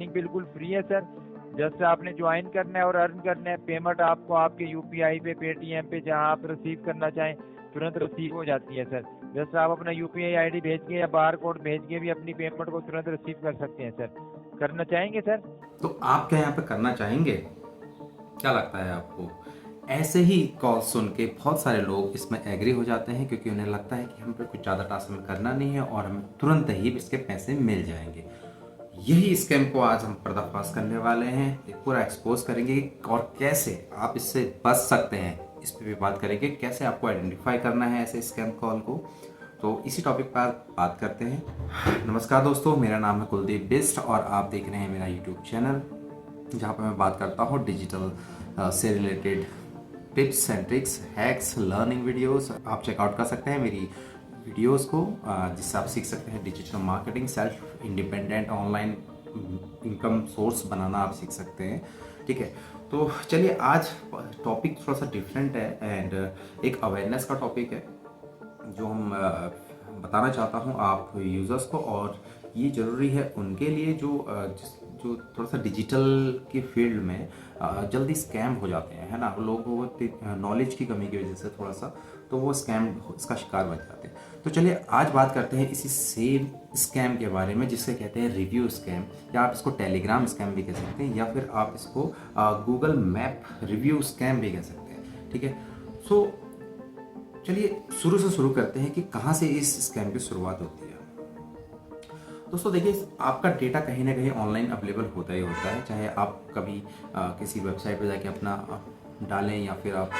बिल्कुल फ्री है सर। जैसे आपने ज्वाइन करना है और अर्न करना है, पेमेंट आपको आपके यूपीआई पे, पेटीएम पे, जहां आप रिसीव करना चाहें तुरंत रिसीव हो जाती है सर। जैसे आप अपना यूपीआई आईडी भेज के या बार कोड भेज के भी अपनी पेमेंट को तुरंत रिसीव कर सकते हैं सर। करना चाहेंगे सर? तो आप क्या यहाँ पे करना चाहेंगे? क्या लगता है आपको? ऐसे ही कॉल सुन के बहुत सारे लोग इसमें एग्री हो जाते हैं, क्योंकि उन्हें लगता है कि हम पे कुछ ज़्यादा टास्क हमें करना नहीं है और हमें तुरंत ही इसके पैसे मिल जाएंगे। यही स्कैम को आज हम पर्दाफाश करने वाले हैं, ये पूरा एक्सपोज करेंगे और कैसे आप इससे बच सकते हैं इस पर भी बात करेंगे। कैसे आपको आइडेंटिफाई करना है ऐसे स्कैम कॉल को, तो इसी टॉपिक पर बात करते हैं। नमस्कार दोस्तों, मेरा नाम है कुलदीप बिस्ट और आप देख रहे हैं मेरा यूट्यूब चैनल, जहाँ पर मैं बात करता हूँ डिजिटल से related tips and tricks, hacks, learning videos. आप चेकआउट कर सकते हैं मेरी वीडियोस को, जिससे आप सीख सकते हैं digital marketing, self independent online income source बनाना आप सीख सकते हैं। ठीक है, तो चलिए आज टॉपिक थोड़ा सा डिफरेंट है एंड एक अवेयरनेस का टॉपिक है जो हम बताना चाहता हूँ आप यूज़र्स को। और ये ज़रूरी है उनके लिए जो थोड़ा सा डिजिटल की फील्ड में जल्दी स्कैम हो जाते हैं, है ना। लोगों को नॉलेज की कमी की वजह से थोड़ा सा तो वो इसका शिकार बन जाते हैं। तो चलिए आज बात करते हैं इसी सेम स्कैम के बारे में, जिससे कहते हैं रिव्यू स्कैम, या आप इसको टेलीग्राम स्कैम भी कह सकते हैं, या फिर आप इसको गूगल मैप रिव्यू स्कैम भी कह सकते हैं। ठीक है, सो चलिए शुरू से शुरू करते हैं कि कहाँ से इस स्कैम की शुरुआत होती है। दोस्तों देखिए, आपका डेटा कहीं ना कहीं ऑनलाइन अवेलेबल होता ही होता है, चाहे आप कभी किसी वेबसाइट पर जाके अपना डालें या फिर आप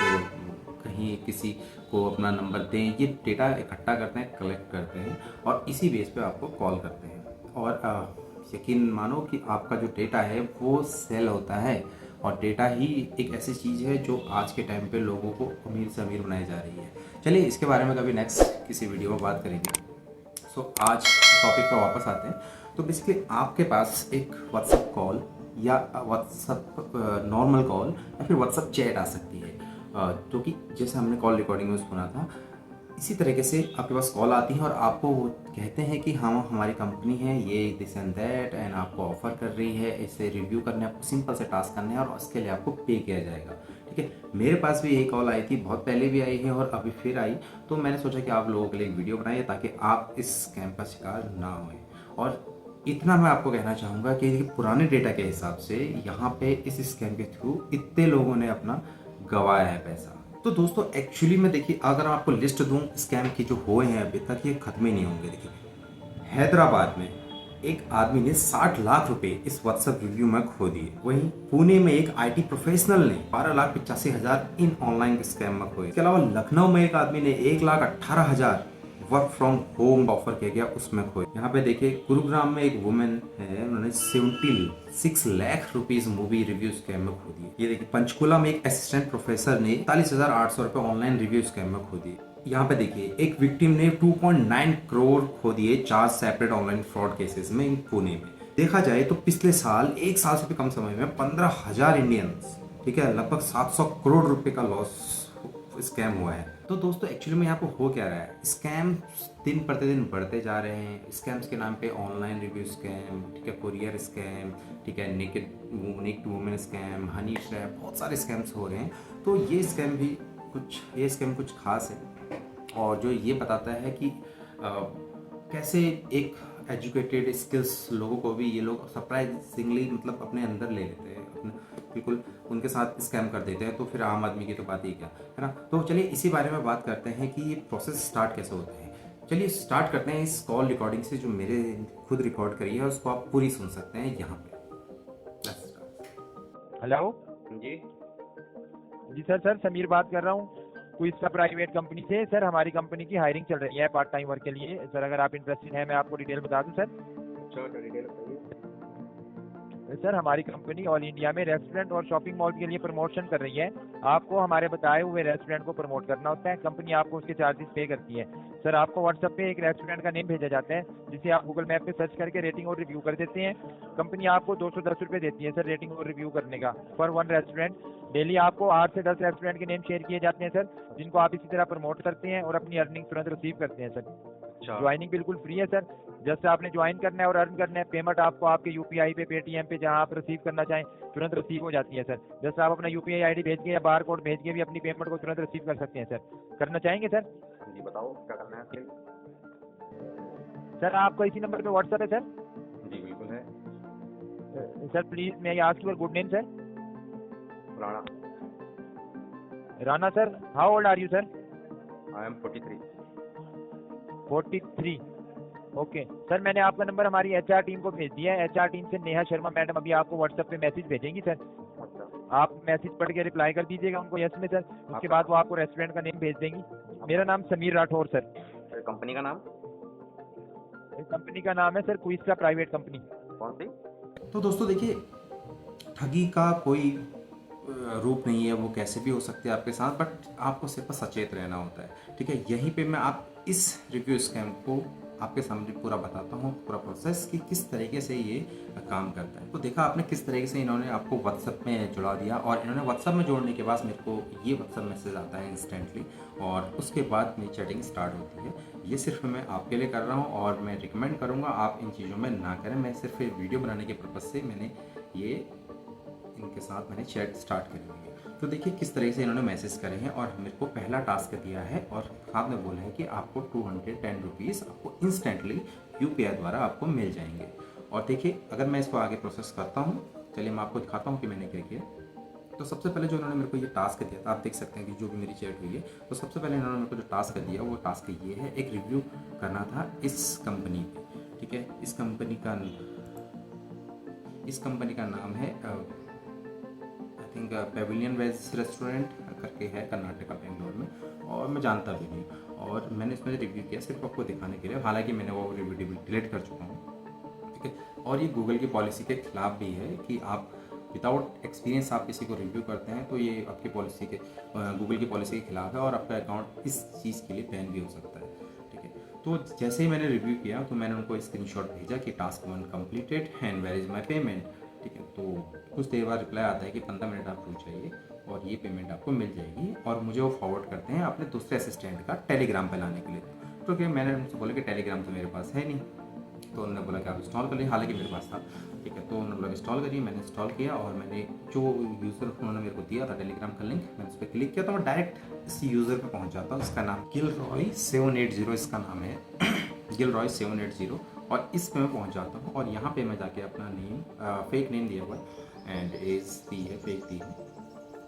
कहीं किसी को अपना नंबर दें। ये डेटा इकट्ठा करते हैं, कलेक्ट करते हैं और इसी बेस पे आपको कॉल करते हैं। और यकीन मानो कि आपका जो डेटा है वो सेल होता है, और डेटा ही एक ऐसी चीज़ है जो आज के टाइम पे लोगों को अमीर से अमीर बनाई जा रही है। चलिए इसके बारे में कभी नेक्स्ट किसी वीडियो में बात करेंगे। सो आज टॉपिक पर वापस आते हैं। तो बेसिकली आपके पास एक व्हाट्सएप कॉल या व्हाट्सएप नॉर्मल कॉल या फिर व्हाट्सएप चैट आ सकती है, जो कि जैसे हमने कॉल रिकॉर्डिंग में सुना था, इसी तरीके से आपके पास कॉल आती है और आपको वो कहते हैं कि हाँ हमारी कंपनी है ये दिस एंड दैट एंड आपको ऑफर कर रही है, इसे रिव्यू करने आपको सिंपल से टास्क करने हैं और उसके लिए आपको पे किया जाएगा। ठीक है, मेरे पास भी यही कॉल आई थी, बहुत पहले भी आई है और अभी फिर आई, तो मैंने सोचा कि आप लोगों के लिए एक वीडियो बनाइए ताकि आप इस स्कैम का शिकार ना हों। और इतना मैं आपको कहना चाहूँगा कि पुराने डेटा के हिसाब से यहाँ पे इस स्कैम के थ्रू इतने लोगों ने अपना गंवाया है पैसा। तो दोस्तों एक्चुअली में देखिए, अगर मैं आपको लिस्ट दूं स्कैम की जो हुए हैं अभी तक, ये खत्म ही नहीं होंगे। देखिए, हैदराबाद में एक आदमी ने 60 लाख रुपए इस व्हाट्सएप रिव्यू में खो दिए। वहीं पुणे में एक आईटी प्रोफेशनल ने 12,85,000 इन ऑनलाइन स्कैम में खोए। इसके अलावा लखनऊ में एक आदमी ने 1,18,000 वर्क फ्रॉम होम ऑफर किया गया, उसमें खोए। यहाँ पे देखिए, गुरुग्राम में एक वुमेन है, उन्होंने 76 lakh rupees movie review scam में खो दिए। ये देखिए, पंचकुला में एक असिस्टेंट प्रोफेसर ने 41,800 रुपए ऑनलाइन रिव्यू स्कैम में खो दिए। यहाँ पे देखिए, एक विक्टिम ने 2.9 करोड़ खो दिए 4 सेपरेट ऑनलाइन फ्रॉड केसेस में पुणे में। देखा जाए तो पिछले साल एक साल से भी कम समय में 15,000 इंडियंस, ठीक है, लगभग 700 करोड़ रुपए का लॉस स्कैम हुआ है। तो दोस्तों एक्चुअली में यहाँ पे हो क्या रहा है, स्कैम दिन प्रतिदिन बढ़ते जा रहे हैं। स्कैम्स के नाम पे ऑनलाइन रिव्यू स्कैम, ठीक है, कुरियर स्कैम, ठीक है, naked women scam, honey trap, बहुत सारे स्कैम्स हो रहे हैं। तो ये स्कैम कुछ खास है और जो ये बताता है कि कैसे एक एजुकेटेड स्किल्स लोगों को भी ये लोग सरप्राइजिंगली मतलब अपने अंदर ले लेते हैं, बिल्कुल उनके साथ स्कैम कर देते हैं। तो फिर आम आदमी की तो बात ही क्या है ना। तो चलिए इसी बारे में बात करते हैं कि ये प्रोसेस स्टार्ट कैसे होता है। चलिए स्टार्ट करते हैं इस कॉल रिकॉर्डिंग से, जो मेरे खुद रिकॉर्ड करी है, उसको आप पूरी सुन सकते हैं यहाँ पे। हेलो जी जी सर समीर बात कर रहा हूँ क्विज सा प्राइवेट कंपनी से। सर हमारी कंपनी की हायरिंग चल रही है पार्ट टाइम वर्क के लिए। सर अगर आप इंटरेस्टेड हैं, मैं आपको डिटेल बता दूं सर। अच्छा, डिटेल बताइए। सर हमारी कंपनी ऑल इंडिया में रेस्टोरेंट और शॉपिंग मॉल के लिए प्रमोशन कर रही है। आपको हमारे बताए हुए रेस्टोरेंट को प्रमोट करना होता है, कंपनी आपको उसके चार्जेस पे करती है। सर आपको व्हाट्सएप पे एक रेस्टोरेंट का नेम भेजा जाता है, जिसे आप गूगल मैप पे सर्च करके रेटिंग और रिव्यू कर देते हैं। कंपनी आपको 210 रुपये देती है सर रेटिंग और रिव्यू करने का, फॉर वन रेस्टोरेंट। डेली आपको 8 से 10 रेस्टोरेंट के नेम शेयर किए जाते हैं सर, जिनको आप इसी तरह प्रमोट करते हैं और अपनी अर्निंग तुरंत रिसीव करते हैं सर। अच्छा। ज्वाइनिंग बिल्कुल फ्री है सर। जस्ट आपने ज्वाइन करना है और अर्न करना है। पेमेंट आपको आपके यूपीआई पे, पेटीएम पे, जहां आप रिसीव करना चाहें तुरंत रिसीव हो जाती है सर। जस्ट आप अपना यूपीआई आईडी भेज के या बार कोड भेज के भी अपनी पेमेंट को तुरंत रिसीव कर सकते हैं सर। करना चाहेंगे सर? जी बताओ क्या करना है फिर? सर आपका इसी नंबर पे व्हाट्सएप है सर? जी बिल्कुल है। सर प्लीज मैं ask your good name sir. Rana. Rana sir, how old are you sir? I am 43। 43। Okay sir, मैंने आपका नंबर हमारी एचआर टीम को भेज दिया है। एचआर टीम से नेहा शर्मा मैडम अभी आपको व्हाट्सएप पे मैसेज भेजेंगी सर। अच्छा। आप मैसेज पढ़ के रिप्लाई कर दीजिएगा उनको यस में सर। उसके बाद वो आपको रेस्टोरेंट का नेम भेज देंगी। मेरा नाम समीर राठौर सर। कंपनी का नाम? कंपनी का नाम है सर क्विस्टा प्राइवेट कंपनी। कौन सी? तो दोस्तों देखिए, ठगी का कोई रूप नहीं है, वो कैसे भी हो सकते हैं आपके साथ, बट आपको सिर्फ सचेत रहना होता है। ठीक है, यहीं पे मैं आप इस रिव्यू स्कैम को आपके सामने पूरा बताता हूँ, पूरा प्रोसेस कि किस तरीके से ये काम करता है। तो देखा आपने किस तरीके से इन्होंने आपको व्हाट्सएप में जुड़ा दिया, और इन्होंने व्हाट्सएप में जोड़ने के बाद मेरे को ये व्हाट्सएप मैसेज आता है इंस्टेंटली, और उसके बाद मेरी चैटिंग स्टार्ट होती है। ये सिर्फ मैं आपके लिए कर रहा हूँ, और मैं रिकमेंड करूँगा आप इन चीज़ों में ना करें। मैं सिर्फ वीडियो बनाने के पर्पज़ से मैंने ये इनके साथ मैंने चैट स्टार्ट करी हुई है। तो देखिए किस तरह से इन्होंने मैसेज करे हैं, और मेरे को पहला टास्क दिया है, और साथ में बोला है कि आपको 210 रुपीज़ आपको इंस्टेंटली यूपीआई द्वारा आपको मिल जाएंगे। और देखिए अगर मैं इसको आगे प्रोसेस करता हूँ, चलिए मैं आपको दिखाता हूँ कि मैंने क्या किया। तो सबसे पहले जो इन्होंने मेरे को ये टास्क दिया था, आप देख सकते हैं कि जो भी मेरी चैट हुई है, तो सबसे पहले इन्होंने मेरे को जो टास्क दिया वो टास्क ये है, एक रिव्यू करना था इस कंपनी पे। ठीक है, इस कंपनी का नाम है I think pavilion veg restaurant करके है, कर्नाटका बेंगलोर में, और मैं जानता भी नहीं। और मैंने इसमें रिव्यू किया सिर्फ आपको दिखाने के लिए, हालांकि मैंने वो रिव्यू डिलीट कर चुका हूँ। ठीक है, और ये गूगल की पॉलिसी के खिलाफ भी है कि आप विदाउट एक्सपीरियंस आप किसी को रिव्यू करते हैं तो ये आपकी पॉलिसी के गूगल की पॉलिसी के खिलाफ है, और आपका अकाउंट इस चीज़ के लिए बैन भी हो सकता है। ठीक है, तो जैसे ही मैंने रिव्यू किया तो मैंने उनको स्क्रीनशॉट भेजा कि task 1 completed and where is my payment. ठीक है, तो कुछ देर बाद रिप्लाई आता है कि 15 मिनट आप रुक जाइए और ये पेमेंट आपको मिल जाएगी, और मुझे वो फॉरवर्ड करते हैं अपने दूसरे असिस्टेंट का टेलीग्राम पे लाने के लिए। तो क्या मैंने उनसे बोला कि टेलीग्राम तो मेरे पास है नहीं, तो उन्होंने बोला कि आप इंस्टॉल कर लीजिए, हालांकि मेरे पास था। ठीक है, तो उन्होंने बोला इंस्टॉल करिए, मैंने इंस्टॉल किया, और मैंने जो यूज़र उन्होंने मेरे को दिया था टेलीग्राम का लिंक, मैंने उस पर क्लिक किया तो मैं डायरेक्ट इस यूज़र पे पहुंच जाता हूँ। इसका नाम गिलरॉय 780 इसका नाम है, गिलरॉय 780, और इस पे मैं पहुंच जाता हूँ, और यहाँ पे मैं जाके अपना नेम फेक नेम दिया हुआ है, एंड एज दी है, फेक दी है,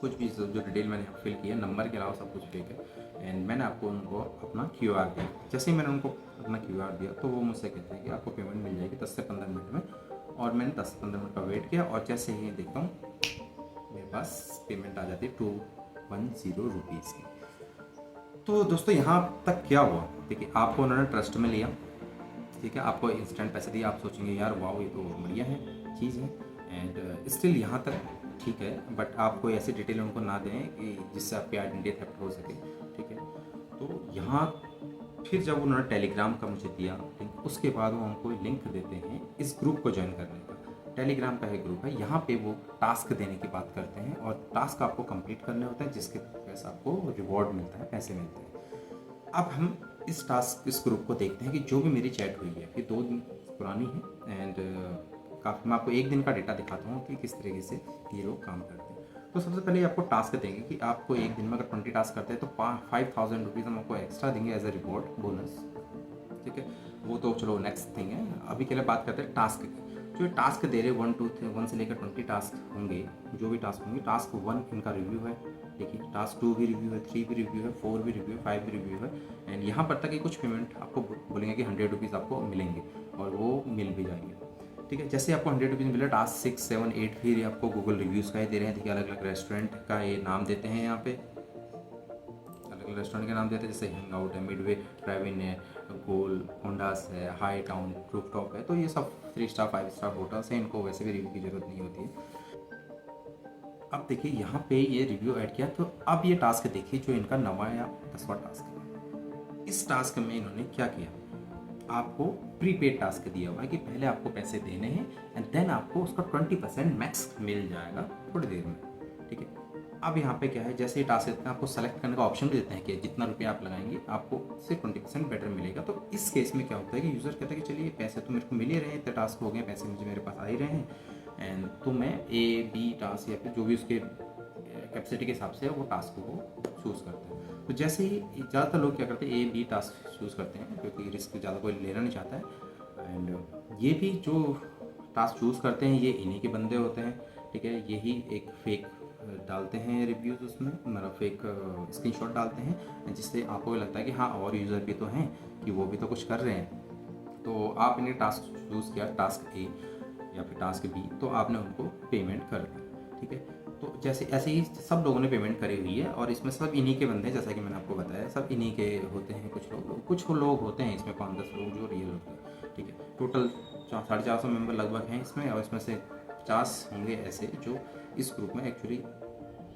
कुछ भी जो डिटेल मैंने फिल किया, नंबर के अलावा सब कुछ फेक है। एंड मैंने आपको उनको अपना QR दिया। जैसे ही मैंने उनको अपना QR दिया तो वो मुझसे कहते हैं कि आपको पेमेंट मिल जाएगी 10 से 15 मिनट में, और मैंने 10 से 15 मिनट का वेट किया, और जैसे ही देखता हूँ मेरे पास पेमेंट आ जाती है 210 रुपीज़ की। तो दोस्तों यहाँ तक क्या हुआ, देखिए आपको उन्होंने ट्रस्ट में लिया, ठीक है, आपको इंस्टेंट पैसे दिए, आप सोचेंगे यार वाह ये तो बढ़िया है चीज़ है, एंड स्टिल यहाँ तक ठीक है, बट आप कोई ऐसी डिटेल उनको ना दें कि जिससे आपकी आइडेंटिटी थेफ्ट हो सके। ठीक है, तो यहाँ फिर जब उन्होंने टेलीग्राम का मुझे दिया लिंक, उसके बाद वो हमको लिंक देते हैं इस ग्रुप को ज्वाइन करने का। टेलीग्राम का एक ग्रुप है, यहाँ पे वो टास्क देने की बात करते हैं, और टास्क आपको कंप्लीट करने होते हैं, जिसके पैसा आपको रिवॉर्ड मिलता है, पैसे मिलते हैं। अब हम इस ग्रुप को देखते हैं कि जो भी मेरी चैट हुई है ये 2 दिन पुरानी है, एंड काफ़ी मैं आपको एक दिन का डेटा दिखाता हूँ कि किस तरीके से ये लोग काम करते हैं। तो सबसे पहले आपको टास्क देंगे कि आपको एक दिन में अगर 20 टास्क करते हैं तो 5000 रुपीज़ हम आपको एक्स्ट्रा देंगे एज ए रिवॉर्ड बोनस। ठीक है, वो तो चलो नेक्स्ट थिंग है, अभी के लिए बात करते हैं टास्क की। जो टास्क दे रहे 1 से लेकर 20 टास्क होंगे, जो भी टास्क होंगे, टास्क 1 इनका रिव्यू है, देखिए टास्क 2 भी रिव्यू है, 3 भी रिव्यू है, 4 भी रिव्यू है, 5 भी रिव्यू है, एंड यहाँ पर तक कि कुछ पेमेंट आपको बोलेंगे कि 100 रुपीज़ आपको मिलेंगे, और वो मिल भी जाएंगे। ठीक है, जैसे आपको 100 रुपीज़ मिला, टास्क 6, 7, 8 फिर आपको गूगल रिव्यूज़ का ही दे रहे हैं। देखिए अलग अलग रेस्टोरेंट का ये नाम देते हैं, यहाँ पे अलग अलग रेस्टोरेंट के नाम देते हैं, जैसे हैंग आउट है, मिडवे ड्राइव-इन है, गोल होंडास है, हाई टाउन रूफटॉप है, तो ये सब 3 स्टार 5 स्टार होटल्स हैं, इनको वैसे भी रिव्यू की ज़रूरत नहीं होती है। अब देखिए यहाँ पे ये रिव्यू ऐड किया, तो अब ये टास्क देखिए जो इनका 9वां या 10वां टास्क है। इस टास्क में इन्होंने क्या किया, आपको प्रीपेड टास्क दिया हुआ है कि पहले आपको पैसे देने हैं, एंड देन आपको उसका 20% मैक्स मिल जाएगा थोड़ी देर में। ठीक है, अब यहाँ पे क्या है, जैसे ही टास्क देते हैं आपको सेलेक्ट करने का ऑप्शन भी देते हैं कि जितना रुपया आप लगाएंगे आपको उससे 20% बेटर मिलेगा। तो इस केस में क्या होता है कि यूज़र कहता है कि चलिए पैसे तो मेरे को मिल ही रहे हैं, इतने टास्क हो गए, पैसे मुझे मेरे पास आ ही रहे हैं, एंड तो मैं ए बी टास्क या फिर जो भी उसके कैपेसिटी के हिसाब से वो टास्क को चूज़ करते हैं। तो जैसे ही ज़्यादातर लोग क्या करते हैं, ए बी टास्क चूज़ करते हैं क्योंकि रिस्क ज़्यादा कोई लेना नहीं चाहता है। एंड ये भी जो टास्क चूज़ करते हैं ये इन्हीं के बंदे होते हैं, ठीक है। यही एक फेक डालते हैं रिव्यूज़, उसमें मतलब फेक स्क्रीनशॉट डालते हैं जिससे आपको लगता है कि हाँ और यूज़र भी तो हैं कि वो भी तो कुछ कर रहे हैं। तो आपने टास्क चूज़ किया, टास्क ए या फिर टास्क बी, तो आपने उनको पेमेंट कर दी, ठीक है। तो जैसे ऐसे ही सब लोगों ने पेमेंट करी हुई है और इसमें सब इन्हीं के बंदे हैं, जैसा कि मैंने आपको बताया सब इन्हीं के होते हैं। कुछ लोग होते हैं इसमें 5-10 लोग जो रियल होते हैं, ठीक है। टोटल 450 मेंबर लगभग हैं इसमें, और इसमें से 50 होंगे ऐसे जो इस ग्रुप में एक्चुअली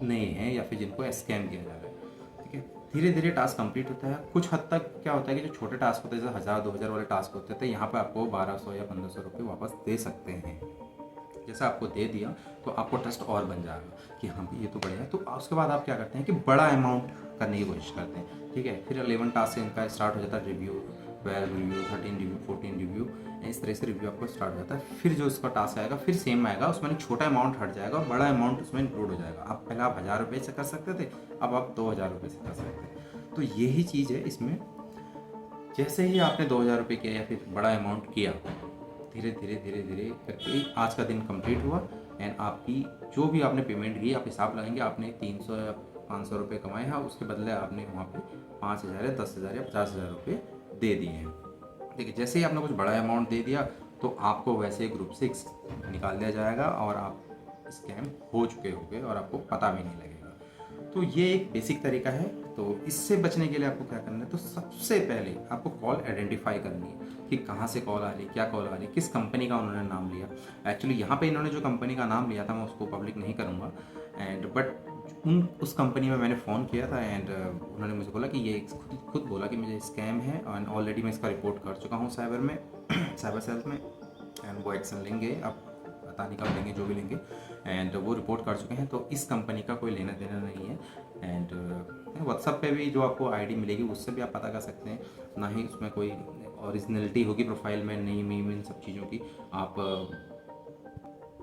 नए हैं या फिर जिनको स्कैम किया जा रहा है, ठीक है। धीरे धीरे टास्क कंप्लीट होता है। कुछ हद तक क्या होता है कि जो छोटे टास्क होते हैं जैसे 1000-2000 वाले टास्क होते थे, यहाँ पर आपको 1200 या 1500 रुपये वापस दे सकते हैं। जैसा आपको दे दिया तो आपको ट्रस्ट और बन जाएगा कि हाँ ये तो बढ़िया है। तो उसके बाद आप क्या करते हैं कि बड़ा अमाउंट करने की कोशिश करते हैं, ठीक है। फिर 11 टास्क से इनका स्टार्ट हो जाता है रिव्यू, 12 रिव्यू, 13 रिव्यू, 14 रिव्यू, इस तरह से रिव्यू आपको स्टार्ट हो जाता है। फिर जो उसका टास्क आएगा फिर सेम आएगा, उसमें छोटा अमाउंट हट जाएगा और बड़ा अमाउंट उसमें इंक्लूड हो जाएगा। आप पहले आप 1000 रुपये से कर सकते थे, अब आप 2000 रुपये से कर सकते हैं। तो यही चीज़ है इसमें, जैसे ही आपने 2000 रुपये किया या फिर बड़ा अमाउंट किया, धीरे धीरे धीरे धीरे करके आज का दिन कंप्लीट हुआ एंड आपकी जो भी आपने पेमेंट की, आप हिसाब लगाएंगे आपने 300 या 500 रुपये कमाए हैं, उसके बदले आपने वहाँ पे 5000 या 10,000 या 50,000 रुपये दे दिए हैं। देखिए जैसे ही आपने कुछ बड़ा अमाउंट दे दिया तो आपको वैसे ग्रुप से निकाल दिया जाएगा और आप स्कैम हो चुके होंगे और आपको पता भी नहीं लगेगा। तो ये एक बेसिक तरीका है। तो इससे बचने के लिए आपको क्या करना है, तो सबसे पहले आपको कॉल आइडेंटिफाई करनी है कि कहाँ से कॉल आ रही है, क्या कॉल आ रही है, किस कंपनी का उन्होंने नाम लिया। एक्चुअली यहाँ पे इन्होंने जो कंपनी का नाम लिया था मैं उसको पब्लिक नहीं करूँगा, एंड बट उस कंपनी में मैंने फ़ोन किया था एंड उन्होंने मुझे बोला कि ये खुद बोला कि मुझे स्कैम है एंड ऑलरेडी मैं इसका रिपोर्ट कर चुका हूँ साइबर में साइबर सेल में, एंड वो एक्शन लेंगे, अब पता नहीं कब लेंगे, जो भी लेंगे, एंड वो रिपोर्ट कर चुके हैं। तो इस कंपनी का कोई लेना देना नहीं है। एंड व्हाट्सएप पे भी जो आपको आईडी मिलेगी उससे भी आप पता कर सकते हैं, ना ही उसमें कोई ओरिजिनलिटी होगी प्रोफाइल में, नेम इन सब चीज़ों की। आप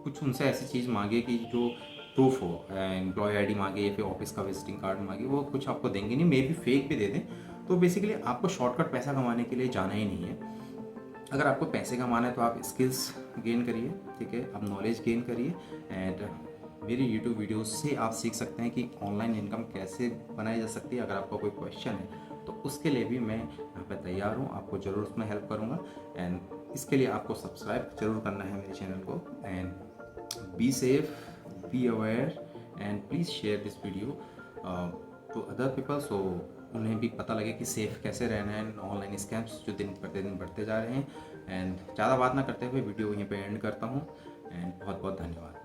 कुछ उनसे ऐसी चीज़ मांगे कि जो प्रूफ हो, एम्प्लॉय आईडी मांगे या फिर ऑफिस का विजिटिंग कार्ड मांगे, वो कुछ आपको देंगे नहीं, मे बी फेक भी दे दें। तो बेसिकली आपको शॉर्टकट पैसा कमाने के लिए जाना ही नहीं है। अगर आपको पैसे कमाना है तो आप स्किल्स गेन करिए, ठीक है, आप नॉलेज गेन करिए, एंड मेरी यूट्यूब वीडियोस से आप सीख सकते हैं कि ऑनलाइन इनकम कैसे बनाई जा सकती है। अगर आपका कोई क्वेश्चन है तो उसके लिए भी मैं यहाँ पर तैयार हूँ, आपको ज़रूर उसमें हेल्प करूँगा। एंड इसके लिए आपको सब्सक्राइब जरूर करना है मेरे चैनल को, and be safe, be aware, and please share this video to other people, so उन्हें भी पता लगे कि सेफ़ कैसे रहना है ऑनलाइन स्कैम्स जो दिन प्रतिदिन बढ़ते जा रहे हैं। एंड ज़्यादा बात ना करते हुए वीडियो यहीं पे एंड करता हूँ, एंड बहुत बहुत धन्यवाद।